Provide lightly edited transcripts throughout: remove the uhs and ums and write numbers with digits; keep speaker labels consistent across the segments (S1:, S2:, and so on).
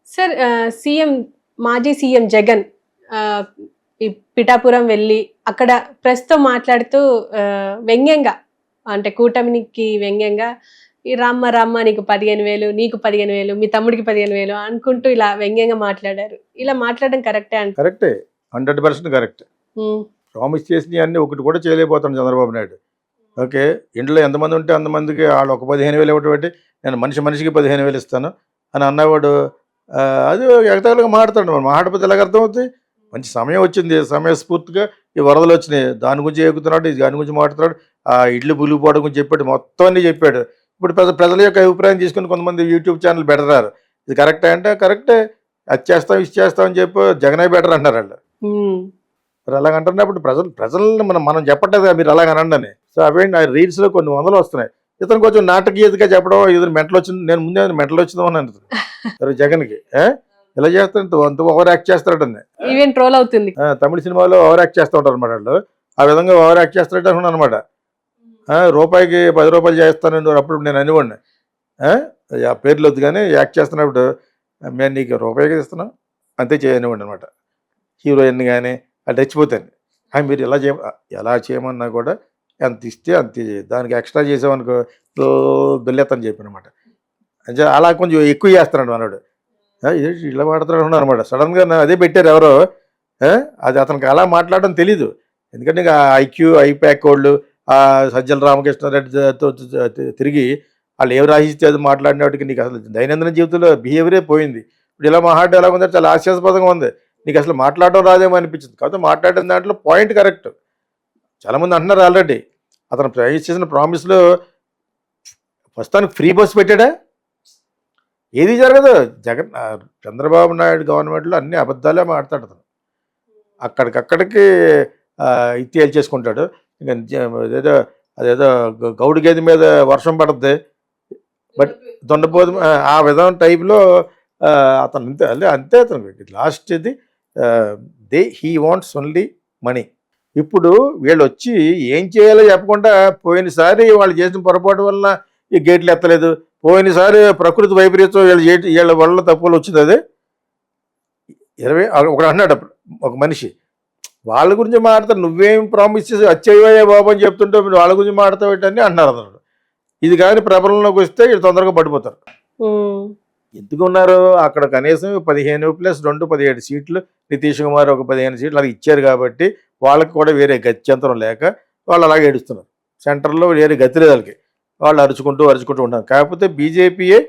S1: Sir CM మాజీ CM Jagan ఆహ్, ఈ పిఠాపురం వెళ్ళి అక్కడ ప్రెస్‌తో మాట్లాడుతూ వ్యంగ్యంగా అంటే కూటమికి వ్యంగ్యంగా ఈ "రామ్మ రామ్మ నీకు 15,000 నీకు 15,000 మీ తమ్ముడికి 15,000" అనుకుంటూ ఇలా వ్యంగ్యంగా మాట్లాడారు. ఇలా మాట్లాడడం కరెక్టే
S2: కరెక్టే. 100% కరెక్ట్.
S1: హ్మ్.
S2: ప్రామిస్ చేసినయన్నీ ఒకటి కూడా చేయలేకపోతున్నాడు చంద్రబాబు నాయుడు. ఓకే. ఇంట్లో ఎంతమంది ఉంటే అంతమందికి ఆళ్ళు ఒక 15,000 ఇవ్వటం ఏంటి, నేను మనిషికి 15,000 ఇస్తాను అని అన్నవాడు అది ఎగతాళిగా మాట్లాడతాడు. మరి మాట్లాడకపోతే ఎలాగ అర్థమవుద్ది? మంచి సమయం వచ్చింది. సమయస్ఫూర్తిగా ఈ వరదలు వచ్చినాయి. దాని గురించి ఎగుతున్నాడు, దాని గురించి మాట్లాడుతున్నాడు. ఆ ఇడ్లు పులిగిపోవడం గురించి చెప్పాడు. మొత్తం అన్నీ చెప్పాడు. ఇప్పుడు ప్రజల యొక్క అభిప్రాయం తీసుకొని కొంతమంది యూట్యూబ్ ఛానల్ పెడతారు. ఇది కరెక్టే అంటే కరెక్టే. అది చేస్తాం, ఇది చేస్తాం అని చెప్పి జగనే బెటర్ అంటున్నారు వాళ్ళు.
S1: హ్మ్.
S2: మరి అలాగంటున్నప్పుడు ప్రజల్ని మనం చెప్పట్లేదు కదా మీరు అలాగనండి అని. సో అవేంటి ఆ రీల్స్లో కొన్ని వందలు వస్తున్నాయి. ఇతను కొంచెం నాటకీయతగా చెప్పడం ఇది మెంటల్ వచ్చింది. నేను ముందే మెంటల్ వచ్చిందో అని అన్నాను జగన్కి. ఇలా చేస్తాడు, అంత ఓవర్ యాక్ట్ చేస్తాడని.
S1: ఈవెన్ ట్రోల్ అవుతుంది.
S2: తమిళ సినిమాలో ఓవర్ యాక్ట్ చేస్తూ ఉంటారు అనమాట వాళ్ళు. ఆ విధంగా ఓవర్ యాక్ట్ చేస్తాడు అనుకున్నాను అనమాట. రూపాయికి 10 రూపాయలు చేస్తాను అప్పుడు నేను అనివ్వండి. ఆ పేర్లు వద్దు కానీ యాక్ట్ చేస్తున్నప్పుడు మేము నీకు రూపాయికి ఇస్తున్నాం అంతే చేయనివ్వండి అనమాట. హీరోయిన్ కానీ అది రెచ్చిపోతాను. మీరు ఎలా చేయమన్నా కూడా ఎంత ఇస్తే అంతే దానికి ఎక్స్ట్రా చేసామనుకో దొల్లేత్తని చెప్పాను అనమాట. అంటే అలా కొంచెం ఎక్కువ చేస్తున్నాడు మనోడు. ఇలా మాట్లాడుతున్నాడు అనమాట. సడన్గా అదే పెట్టారు ఎవరో. అది అతనికి అలా మాట్లాడడం తెలీదు. ఎందుకంటే ఇంకా ఐప్యాక్ వాళ్ళు సజ్జల రామకృష్ణారెడ్డితో తిరిగి వాళ్ళు ఏం రాసిస్తే అది మాట్లాడినప్పటికీ నీకు అసలు దైనందిన జీవితంలో బిహేవియరే పోయింది. ఇప్పుడు ఇలా మాట్లాడడం ఎలా ఉందంటే చాలా హాస్యాస్పదంగా ఉంది. నీకు అసలు మాట్లాడడం రాదేమో అనిపించింది. కాకపోతే మాట్లాడిన దాంట్లో పాయింట్ కరెక్ట్. చాలామంది అంటున్నారు ఆల్రెడీ అతను చేసిన ప్రామిస్లో ప్రస్తుతానికి ఫ్రీ బస్ పెట్టాడా? ఏది జరగదు. చంద్రబాబు నాయుడు గవర్నమెంట్లో అన్ని అబద్ధాలే మాట్లాడతాడు అతను. అక్కడికక్కడికి ఇది చేసుకుంటాడు. ఇంకా అదేదో గౌడు గేదె మీద వర్షం పడుద్ది బట్ దొండపోదు ఆ విధం టైప్లో అతను అంతే అతను లాస్ట్ ఇది హీ వాంట్స్ ఓన్లీ మనీ. ఇప్పుడు వీళ్ళు వచ్చి ఏం చేయాలో చెప్పకుండా పోయినసారి వాళ్ళు చేసిన పొరపాటు వల్ల ఈ గేట్లు ఎత్తలేదు. పోయినసారి ప్రకృతి వైపరీత్యం వీళ్ళ వల్ల తప్పులు వచ్చింది. అదే 20 ఒకడు అన్నాడు అప్పుడు ఒక మనిషి వాళ్ళ గురించి మాట్లాడతారు. నువ్వేం ప్రామిస్ చేసి వచ్చేవయ్యా బాబు అని చెప్తుంటే మీరు వాళ్ళ గురించి మాట్లాడతావు ఏంటని అంటున్నారు అతను. ఇది కానీ ప్రబలంలోకి వస్తే వీళ్ళు తొందరగా పడిపోతారు. ఎందుకు ఉన్నారు అక్కడ కనీసం 15+2 17 సీట్లు, నితీష్ కుమార్ ఒక 15 సీట్లు అది ఇచ్చారు కాబట్టి వాళ్ళకి కూడా వేరే గత్యంతరం లేక వాళ్ళు అలాగే ఏడుస్తున్నారు. సెంటర్లో వేరే గతి లేదు వాళ్ళకి. వాళ్ళు అరుచుకుంటూ ఉంటారు. కాకపోతే బీజేపీయే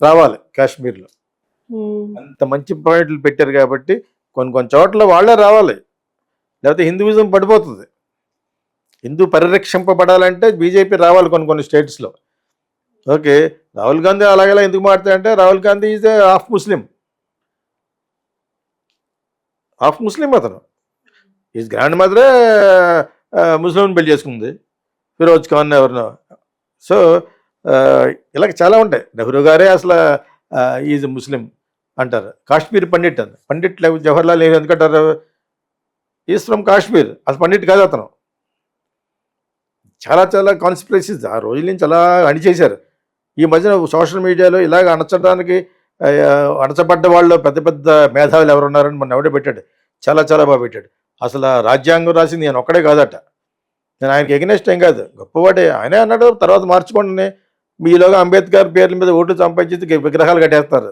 S2: రావాలి కాశ్మీర్లో. అంత మంచి పాయింట్లు పెట్టారు కాబట్టి కొన్ని చోట్ల వాళ్ళే రావాలి. లేకపోతే హిందూయిజం పడిపోతుంది. హిందూ పరిరక్షింపబడాలంటే బీజేపీ రావాలి కొన్ని స్టేట్స్లో. ఓకే. రాహుల్ గాంధీ అలాగేలా ఎందుకు మాట్లాడంటే రాహుల్ గాంధీ ఈజ్ హాఫ్ ముస్లిం అతను. ఈజ్ గ్రాండ్ మదరే ముస్లింని పెళ్లి చేసుకుంది, ఫిరోజ్ ఖాన్ ఎవరినో. సో ఇలాగ చాలా ఉంటాయి. నెహ్రూ గారే అసలు ఈజ్ ముస్లిం అంటారు. కాశ్మీర్ పండిట్ లేకపోతే జవహర్లాల్ నెహ్రూ ఎందుకంటారు? Is from Kashmir. అసలు పండిట్ కాదు అతను. చాలా కాన్స్పిరసీస్ ఆ రోజుల నుంచి అలా అణిచేశారు. ఈ మధ్యన సోషల్ మీడియాలో ఇలాగ అణచబడ్డ వాళ్ళు పెద్ద మేధావులు ఎవరున్నారని మొన్న ఎవడే పెట్టాడు. చాలా బాగా పెట్టాడు. అసలు రాజ్యాంగం రాసింది నేను ఒక్కడే కాదట. నేను ఆయనకి ఎగనెస్ట్ ఏం కాదు, గొప్పవాడే. ఆయనే అన్నాడు తర్వాత మార్చుకోండి మీలోగా అంబేద్కర్ పేర్ల మీద ఓట్లు సంపాదించి విగ్రహాలు కట్టేస్తారు.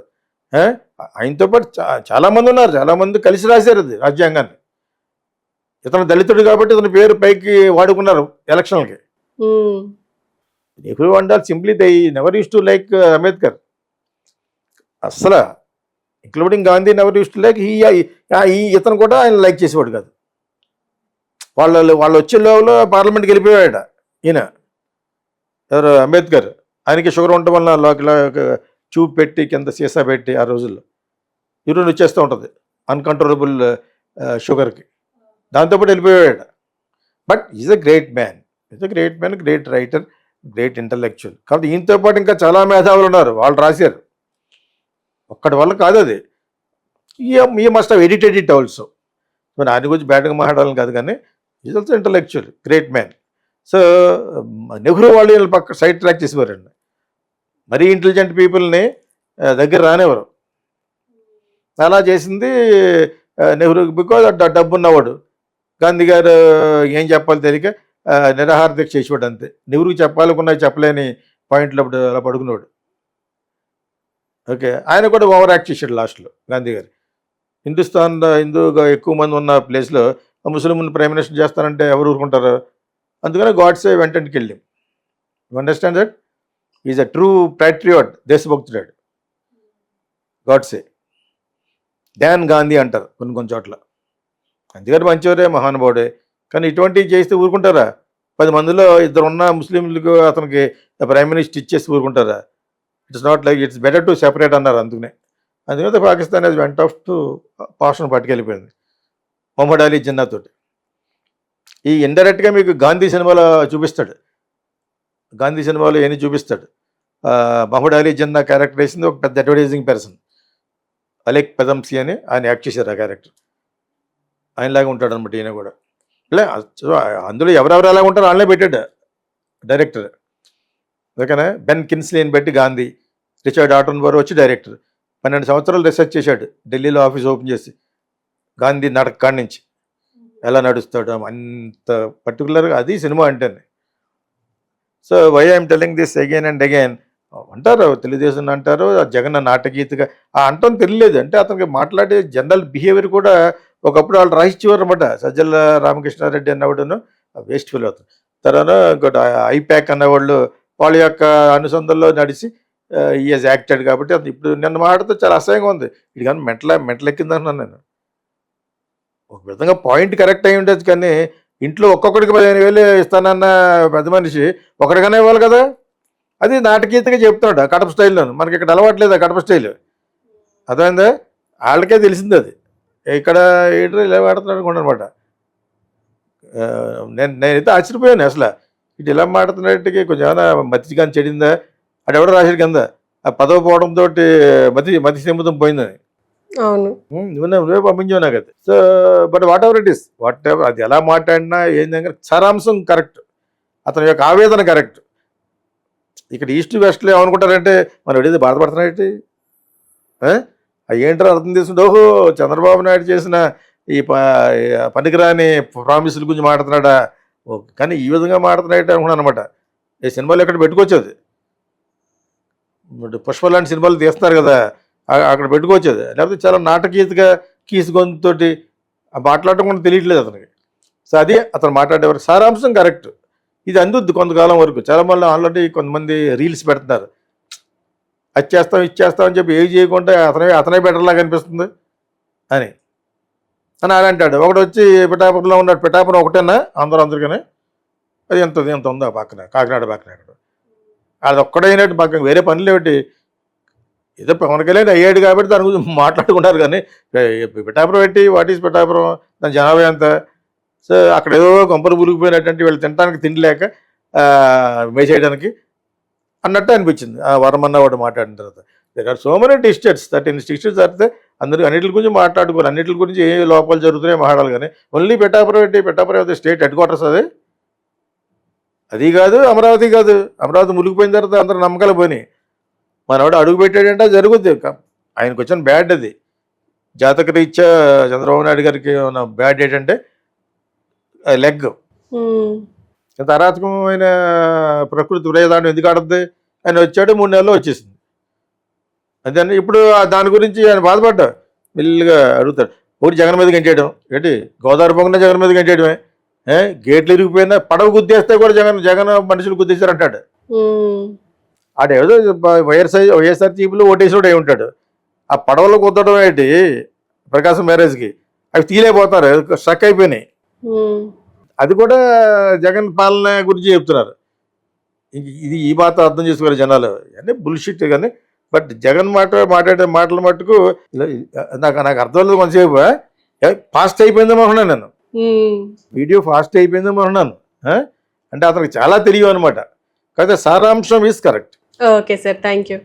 S2: ఆయనతో పాటు చాలామంది ఉన్నారు. చాలామంది కలిసి రాశారు అది రాజ్యాంగాన్ని. ఇతను దళితుడు కాబట్టి ఇతని పేరు పైకి వాడుకున్నారు ఎలక్షన్లకి. నెహ్రూ అంటారు simply they never use to like Ambedkar. అస్సలు including Gandhi never use to like. ఇతను కూడా ఆయన లైక్ చేసేవాడు కాదు. వాళ్ళు వచ్చే లోపల పార్లమెంట్కి వెళ్ళిపోయాడు ఈయన ఎవరు అంబేద్కర్. ఆయనకి షుగర్ ఉండటం వల్ల చూపు పెట్టి కింద సీసా పెట్టి ఆ రోజుల్లో యూరిన్ వచ్చేస్తూ ఉంటుంది అన్కంట్రోలబుల్ షుగర్కి. దాంతోపాటు వెళ్ళిపోయాడు. But is a great man, great writer, great intellectual. కాబట్టి ఈయనతో పాటు ఇంకా చాలా మేధావులు ఉన్నారు, వాళ్ళు రాశారు. ఒక్కడి వల్ల కాదు అది. ఈ must have edited it also. మరి ఆయన గురించి బ్యాడ్గా మాట్లాడాలని కాదు కానీ is also intellectual, great man. So Nehru వాళ్ళు వీళ్ళు పక్క సైడ్ ట్రాక్ చేసేవారండి. మరీ ఇంటెలిజెంట్ పీపుల్ని దగ్గర రానివ్వరు. అలా చేసింది నెహ్రూ, బికాజ్ డబ్బు ఉన్నవాడు. గాంధీ గారు ఏం చెప్పాలి తెలియక నిరాహార దీక్ష చేసేవాడు అంతే. నెహ్రూకి చెప్పాలనుకున్నవి చెప్పలేని పాయింట్లు అప్పుడు అలా పడుకునేవాడు. ఓకే, ఆయన కూడా ఓవర్ యాక్ట్ చేశాడు లాస్ట్లో గాంధీ గారు. హిందూగా ఎక్కువ మంది ఉన్న ప్లేస్లో ముస్లింని ప్రైమ్ మినిస్టర్ చేస్తారంటే ఎవరు ఊరుకుంటారు? అందుకని గాడ్సే వెంటనే వెళ్ళాం. You understand that? Is a true patriot, దేశభక్తుడు గాడ్సే. డాన్ గాంధీ అంటారు కొన్ని చోట్ల. అందుకని మంచివారే, మహానుభావుడే. కానీ ఇటువంటివి చేస్తే ఊరుకుంటారా? 10 మందిలో 2 ఉన్న ముస్లింలకు అతనికి ప్రైమ్ మినిస్టర్ ఇచ్చేసి ఊరుకుంటారా? It's not like, it's better to separate అన్నారు. అందుకనే పాకిస్తాన్ అది వెంట ఆఫ్ టు పాషన్ పట్టుకెళ్ళిపోయింది మొహమ్మద్ అలీ జిన్నా తోటి. ఈ ఇండైరెక్ట్గా మీకు గాంధీ సినిమాలో చూపిస్తాడు. గాంధీ సినిమాలో ఏమి చూపిస్తాడు? మొహమ్మద్ అలీ జిన్నా క్యారెక్టర్ వేసింది ఒక పెద్ద అడ్వర్టైజింగ్ పర్సన్, అలెక్ పెదంసి అని. ఆయన యాక్ట్ చేశారు ఆ క్యారెక్టర్. ఆయనలాగా ఉంటాడు అనమాట ఈయన కూడా. అందులో ఎవరెవరు ఎలా ఉంటారో వాళ్ళనే పెట్టాడు డైరెక్టర్. అందుకనే బెన్ కిన్స్లీని బట్టి గాంధీ, రిచర్డ్ ఆటన్బరో వచ్చి డైరెక్టర్. 12 సంవత్సరాలు రిసెర్చ్ చేశాడు ఢిల్లీలో ఆఫీస్ ఓపెన్ చేసి. గాంధీ నడక కాడి నుంచి ఎలా నడుస్తాడు అంత పర్టికులర్గా, అది సినిమా అంటేనే. So why I'm telling this again and again. అంటారు తెలుగుదేశం అంటారు, జగన్ నాటకీయతగా అంటాం తెలియలేదు. అంటే అతనికి మాట్లాడే జనరల్ బిహేవియర్ కూడా ఒకప్పుడు వాళ్ళు రాసిచ్చేవారు అనమాట. సజ్జల రామకృష్ణారెడ్డి అన్నవాడును వేస్ట్ ఫీల్ అవుతుంది. తర్వాత ఇంకోటి ఐప్యాక్ అన్నవాళ్ళు వాళ్ళ యొక్క అనుసంధానంలో నడిచి ఈజ్ యాక్టెడ్. కాబట్టి అది ఇప్పుడు నిన్న మాట్లాడితే చాలా అసహ్యంగా ఉంది. ఇది కానీ మెంటలెక్కిందంటున్నాను నేను. ఒక విధంగా పాయింట్ కరెక్ట్ అయి ఉండొచ్చు, కానీ ఇంట్లో ఒక్కొక్కడికి 15,000 ఇస్తానన్న పెద్ద మనిషి ఒకరికనే ఇవ్వాలి కదా. అది నాటకీయతగా చెప్తున్నాడు కడప స్టైల్లోను. మనకి ఇక్కడ అలవాట్లేదు ఆ కడప స్టైల్, అర్థమైందా? వాళ్ళకే తెలిసింది అది. ఇక్కడ ఏంటో ఇలా మాట్లాడుతున్నాడు అనుకోండి అనమాట. నేనైతే ఆశ్చర్యపోయాను అసలు. ఇటు ఇలా మాట్లాడుతున్నట్టుకి కొంచెం ఏమైనా మతి కానీ చెడిందా? అది ఎవడో రాశాడు కింద, ఆ పదవి పోవడంతో మతి సముద్రం పోయిందని.
S1: అవును,
S2: నువ్వే పంపించావు నాకు అది. So but what ever it is, what ever అది ఎలా మాట్లాడినా ఏంటంటే సారాంశం కరెక్ట్, అతని యొక్క ఆవేదన కరెక్ట్. ఇక్కడ ఈస్ట్ వెస్ట్లో ఏమనుకుంటారంటే మనం ఎడేది బాధపడుతున్నాయి, ఏంటో అర్థం చేసుకుంటే ఓహో చంద్రబాబు నాయుడు చేసిన ఈ పనికిరాని ప్రామిసుల గురించి మాట్లాడుతున్నాడా. ఓకే, కానీ ఈ విధంగా మాట్లాడుతున్నాడు అనుకున్నాను అనమాట. ఈ సినిమాలు ఎక్కడ పెట్టుకోవచ్చేది, పుష్ప లాంటి సినిమాలు తీస్తున్నారు కదా, అక్కడ పెట్టుకోవచ్చేది. లేకపోతే చాలా నాటకీయతగా కీసు గొంతుతోటి మాట్లాడటం కూడా తెలియట్లేదు అతనికి. సో అది అతను మాట్లాడేవారు సారాంశం కరెక్ట్. ఇది అందుద్ది కొంతకాలం వరకు. చాలా మంది ఆల్రెడీ కొంతమంది రీల్స్ పెడుతున్నారు, అది చేస్తాం ఇది చేస్తాం అని చెప్పి ఏవి చేయకుండా అతనే బెటర్లాగా అనిపిస్తుంది అని అంటాడు. ఒకటి వచ్చి పిఠాపురంలో ఉన్నాడు. పిఠాపురం ఒకటేనా అందరికీ? అది ఎంత ఉందో పక్కన, కాకినాడ పక్కన. అక్కడ అది ఒక్కడైనట్టు పక్కన వేరే పనులు ఏమిటి? ఏదో పవన్ కళ్యాణ్ అయ్యాడు కాబట్టి దాని గురించి మాట్లాడుకుంటారు. కానీ పిఠాపురం పెట్టి వాట్ ఈజ్ పిఠాపురం, దాని జనాభా ఎంత? సో అక్కడ ఏదో కొంపలు మురిగిపోయినటువంటి వీళ్ళు తినడానికి తిండి లేక వేసేయడానికి అన్నట్టు అనిపించింది ఆ వరమన్న వాడు మాట్లాడిన తర్వాత. There are so many states, 13 states అయితే అందరూ అన్నింటి గురించి మాట్లాడుకోరు, అన్నింటి గురించి ఏ లోపాలు జరుగుతున్నాయో మాట్లాడాలి. కానీ ఓన్లీ పిఠాపురం పెట్టి, పిఠాపురం అయితే స్టేట్ హెడ్ క్వార్టర్స్ అది కాదు. అమరావతి కాదు, అమరావతి మునిగిపోయిన తర్వాత అందరూ నమ్మకాలు పోయినాయి. మనవాడు అడుగు పెట్టాడంటే జరుగుద్ది. ఆయనకు వచ్చిన బ్యాడ్ అది జాతక రీత్యా. చంద్రబాబు నాయుడు గారికి ఉన్న బ్యాడ్ ఏంటంటే లెగ్. ఇంత అరాచకమైన ప్రకృతి విలయదాండం ఎందుకు ఆడద్ది? ఆయన వచ్చాడు, 3 నెలల్లో వచ్చేసింది. అదే ఇప్పుడు దాని గురించి ఆయన బాధపడ్డా మెల్లిగా అడుగుతాడు. ఒకటి జగన్ మీద గంటేయడం ఏంటి? గోదావరి పొంగన జగన్ మీద గంటేయడమే. గేట్లు ఇరిగిపోయినా పడవ గుద్దేస్తే కూడా జగన్ మనుషులు గుద్దేశారంటాడు. ఆడేదో వైఎస్ఆర్సీపీలో ఓటేసినోడు అయి ఉంటాడు. ఆ పడవలో కుద్దడం ఏంటి? ప్రకాశం మ్యారేజ్కి అవి తీలేకపోతారు, స్ట్రక్ అయిపోయినాయి. అది కూడా జగన్ పాలన గురించి చెప్తున్నారు. ఇది ఈ మాత్రం అర్థం చేసుకోవాలి జనాలు. అంటే బుల్షిట్. కానీ బట్ జగన్ మాట్లాడే మాటల మట్టుకు నాకు అర్థం లేదు. కొంతసేపు ఫాస్ట్ అయిపోయిందేమో అనుకున్నాను నేను, వీడియో ఫాస్ట్ అయిపోయిందేమో అనుకున్నాను. అంటే అతనికి చాలా తెలియదు అనమాట. కాకపోతే సారాంశం is correct.
S1: Okay sir, thank you.